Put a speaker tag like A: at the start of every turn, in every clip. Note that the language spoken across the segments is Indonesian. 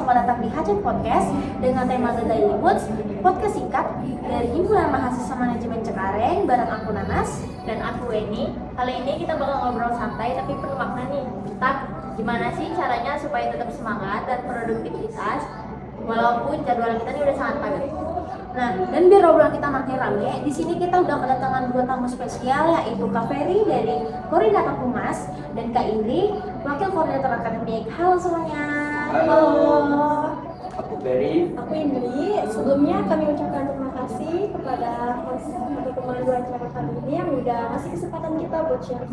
A: selamat datang di Hajat Podcast dengan tema The Daily Moods, podcast singkat dari Himpunan Mahasiswa Manajemen Cengkareng bareng aku Nanas
B: dan aku Weni. Kali ini kita bakal ngobrol santai tapi penuh makna nih tentang gimana sih caranya supaya tetap semangat dan produktivitas walaupun jadwal kita ini udah sangat padat.
A: Nah, dan biar obrolan kita makin rame, di sini kita udah kedatangan dua tamu spesial, yaitu Kak Ferry dari Koordinator Humas dan Kak Indri, Wakil Koordinator Akademik. Halo semuanya.
C: Halo. Aku Ferry.
D: Aku Indri. Sebelumnya kami ucapkan terima kasih kepada host atau pemandu acara kali ini yang udah ngasih kesempatan kita buat share.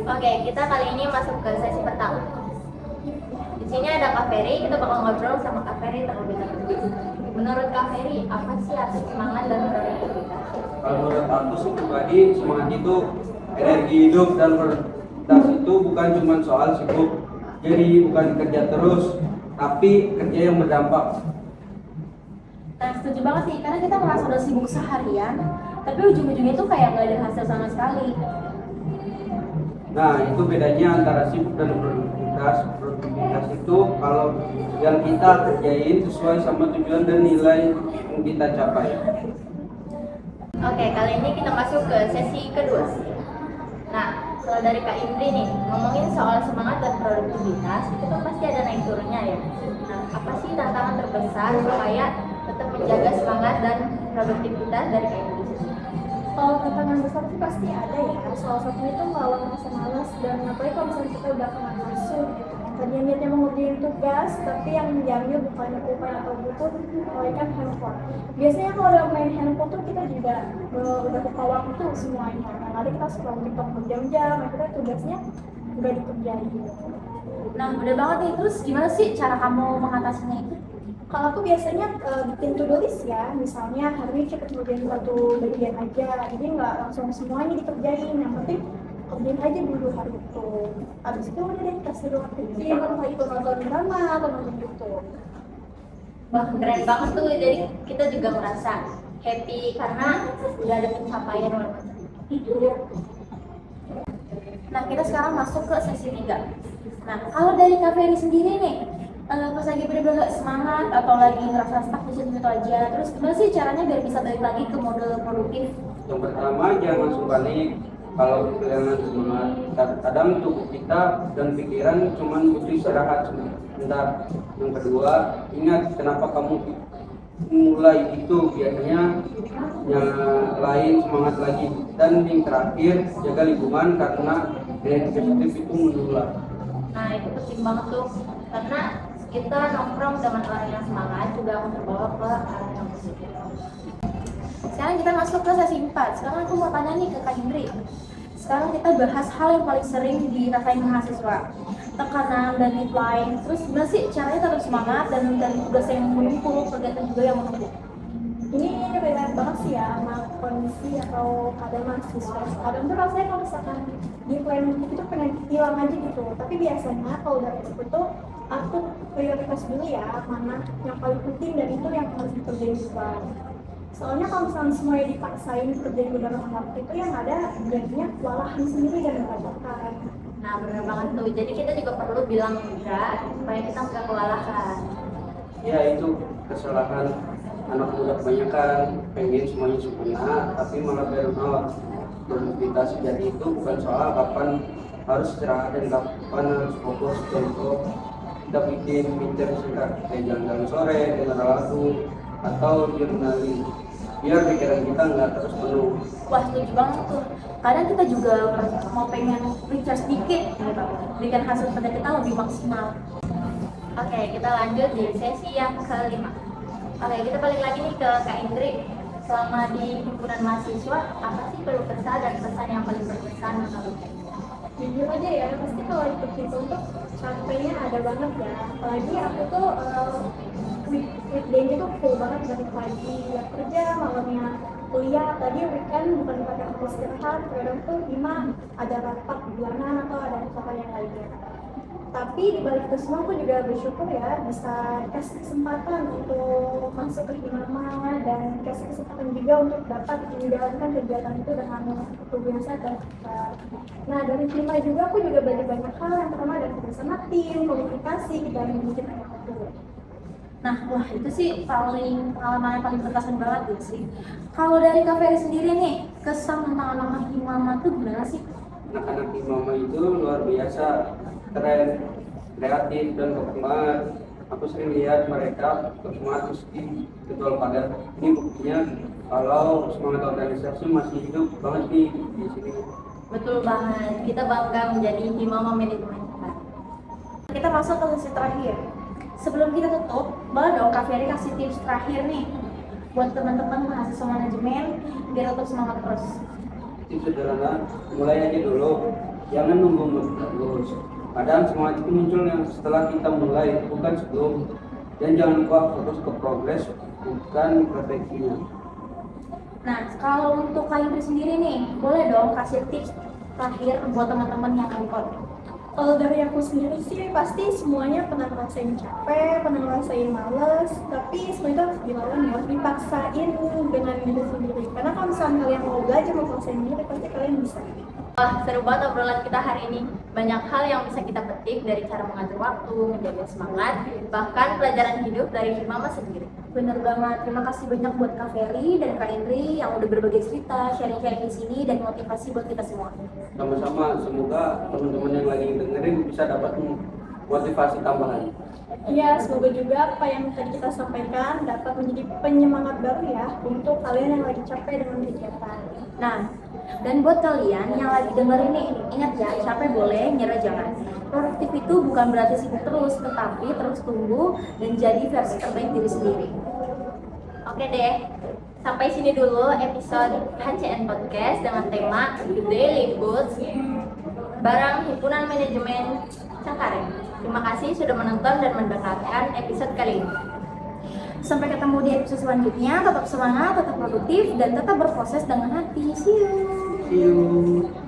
B: Oke, kita kali ini masuk ke sesi pertama. Di sini ada Kak Ferry, kita bakal ngobrol sama Kak Ferry terlebih dahulu. Menurut Kak Ferry, apa sih arti semangat dan produktivitas?
C: Kalau menurut aku sih pribadi, semangat itu energi hidup dan produktivitas itu bukan cuma soal sibuk. Jadi bukan kerja terus, tapi kerja yang berdampak.
A: Nah, setuju banget sih, karena kita merasa udah sibuk seharian, tapi ujung-ujungnya tuh kayak nggak ada hasil sama sekali.
C: Nah, itu bedanya antara sibuk dan produktivitas. Produktivitas itu kalau yang kita kerjain sesuai sama tujuan dan nilai yang kita capai.
B: Oke, kali ini kita masuk ke sesi kedua. Nah, kalau dari Kak Indri nih, ngomongin soal semangat dan produktivitas, itu kan pasti ada naik turunnya ya. Nah, apa sih tantangan terbesar supaya tetap menjaga semangat dan produktivitas dari Kak Indri?
D: Kalau tantangan besar sih pasti ada ya. Salah satunya itu melawan rasa malas dan apalagi kalau misalnya kita udah kena nafsu gitu. Tadinya niatnya mau ngerjain tugas, tapi yang diambil bukannya pulpen atau buku, melainkan handphone. Biasanya kalau udah main handphone tuh kita juga udah lupa waktu semuanya. Nah, nanti kita scroll TikTok berjam-jam, akhirnya tugasnya udah dikerjain.
A: Nah, udah banget nih, terus gimana sih cara kamu mengatasinya itu?
D: Kalau aku biasanya bikin to-do list ya, misalnya hari ini cukup ngerjain satu bagian aja, jadi nggak langsung semuanya dikerjain, yang penting kerjain aja dulu hari itu. Abis itu udah deh kasih ruang kecil, entah itu nonton drama atau nonton YouTube.
B: Wah, keren banget tuh, jadi kita juga merasa happy karena udah ada pencapaian walaupun sedikit.
A: Nah, kita sekarang masuk ke sesi 3. Nah, kalau dari Kak Ferry sendiri nih, pas lagi bener-bener gak semangat atau lagi ngerasa stuck di situ aja, terus gimana sih caranya biar bisa balik lagi ke mode produktif?
C: Yang pertama, jangan langsung balik. Kalau kehilangan semangat, kadang tubuh kita dan pikiran cuma butuh istirahat sebentar. Yang kedua, ingat kenapa kamu mulai itu, biasanya nyalain semangat lagi. Dan yang terakhir, jaga lingkungan karena energi positif itu menular.
B: Nah, itu penting banget tuh, karena kita nongkrong dengan orang yang semangat juga akan terbawa ke arah yang positif.
A: Sekarang kita masuk ke sesi 4. Sekarang aku mau tanya nih ke Kak Indri. Sekarang kita bahas hal yang paling sering dirasain mahasiswa, tekanan dan deadline. Terus gimana sih caranya tetap semangat dan tugas yang menumpuk, kegiatan juga yang menumpuk?
D: Ini relate banget sih ya sama kondisi atau keadaan mahasiswa. Kadang tuh rasanya kalau misalkan di plan itu pengen hilang aja gitu. Tapi biasanya kalau dari itu aku prioritas dulu ya mana yang paling penting dan itu yang harus dikerjain duluan. Soalnya kalau misalnya semuanya dipaksain kerjain dalam waktu itu yang ada jadinya kewalahan sendiri dan berantakan.
B: Nah, benar banget tuh, jadi kita juga perlu bilang enggak supaya kita nggak kewalahan.
C: Ya, itu kesalahan anak muda kebanyakan, pengen semuanya sempurna tapi malah burnout. Produktivitas jadi itu bukan soal kapan harus istirahat dan kapan harus fokus. Contoh, kita bikin meeting singkat kayak jalan-jalan sore, dengar lagu atau journaling biar pikiran kita nggak terus penuh.
A: Wah, setuju banget tuh. Kadang kita juga mau pengen recharge dikit gitu, bikin hasil kerja kita lebih maksimal.
B: Oke, kita lanjut di sesi yang kelima. Oke, kita balik lagi nih ke Kak Indri. Selama di himpunan mahasiswa, apa sih keluh kesah dan pesan yang paling berkesan menurut Kak Indri?
D: Jujur aja ya, pasti kalau ikut itu tuh capeknya ada banget ya. Apalagi aku tuh weekday-nya tuh full banget dari pagi ya kerja, malamnya kuliah. Tadi weekend bukan pakai aku istirahat, kadang tuh ada rapat bulanan atau ada acara yang lainnya. Tapi di balik itu semua aku juga bersyukur ya bisa dikasih kesempatan untuk masuk ke Himama dan dikasih kesempatan juga untuk dapat menjalankan kegiatan itu dengan kebiasaan dan cepat. Nah, dari Hima juga aku juga belajar banyak hal. Yang pertama dari kerjasama tim, komunikasi, dan mungkin
A: dulu. Nah, wah itu sih pengalaman yang paling berkesan banget gitu sih. Kalau dari Kak Ferry sendiri nih, kesan tentang anak-anak Imama tuh gimana sih?
C: Anak-anak Imama itu luar biasa, keren, kreatif dan berkembang. Aku sering lihat mereka bersemangat meski betul pada ini buktinya kalau semangat organisasi masih hidup banget nih di sini.
B: Betul banget, kita bangga menjadi Himama Manajemen Jakarta.
A: Kita masuk ke sesi terakhir. Sebelum kita tutup, boleh dong Kak Ferry kasih tips terakhir nih buat teman-teman mahasiswa manajemen biar tetap semangat terus.
C: Tips sederhana, mulai aja dulu, jangan nunggu terus. Kadang semangat itu munculnya setelah kita mulai, bukan sebelum. Dan jangan lupa fokus ke progres, bukan perfeksinya.
A: Nah, kalau untuk Kak Indri sendiri nih, boleh dong kasih tips terakhir buat teman-teman yang nonton.
D: Kalau dari aku sendiri sih pasti semuanya pernah ngerasain capek, pernah ngerasain males, tapi semua itu harus dilawan ya, harus dipaksain dengan diri sendiri. Karena kalau misalnya kalian mau belajar, mau paksain diri, pasti kalian bisa.
B: Wah, seru banget obrolan kita hari ini. Banyak hal yang bisa kita petik dari cara mengatur waktu, menjaga semangat, bahkan pelajaran hidup dari Himama sendiri.
A: Bener banget, terima kasih banyak buat Kak Ferry dan Kak Indri yang udah berbagi cerita, sharing-sharing di sini dan motivasi buat kita semua.
C: Sama-sama, semoga teman-teman yang lagi dengerin bisa dapat motivasi tambahan.
D: Ya, semoga juga apa yang tadi kita sampaikan dapat menjadi penyemangat baru ya untuk kalian yang lagi capek dengan kegiatan.
A: Nah, dan buat kalian yang lagi dengerin nih, ingat ya, capek boleh, nyerah jangan. Produktif itu bukan berarti sibuk terus, tetapi terus tumbuh dan jadi versi terbaik diri sendiri.
B: Oke deh, sampai sini dulu episode HCN Podcast dengan tema The Daily Boots bareng Himpunan Manajemen Cengkareng. Terima kasih sudah menonton dan mendengarkan episode kali ini.
A: Sampai ketemu di episode selanjutnya, tetap semangat, tetap produktif, dan tetap berproses dengan hati. See you!
C: See you.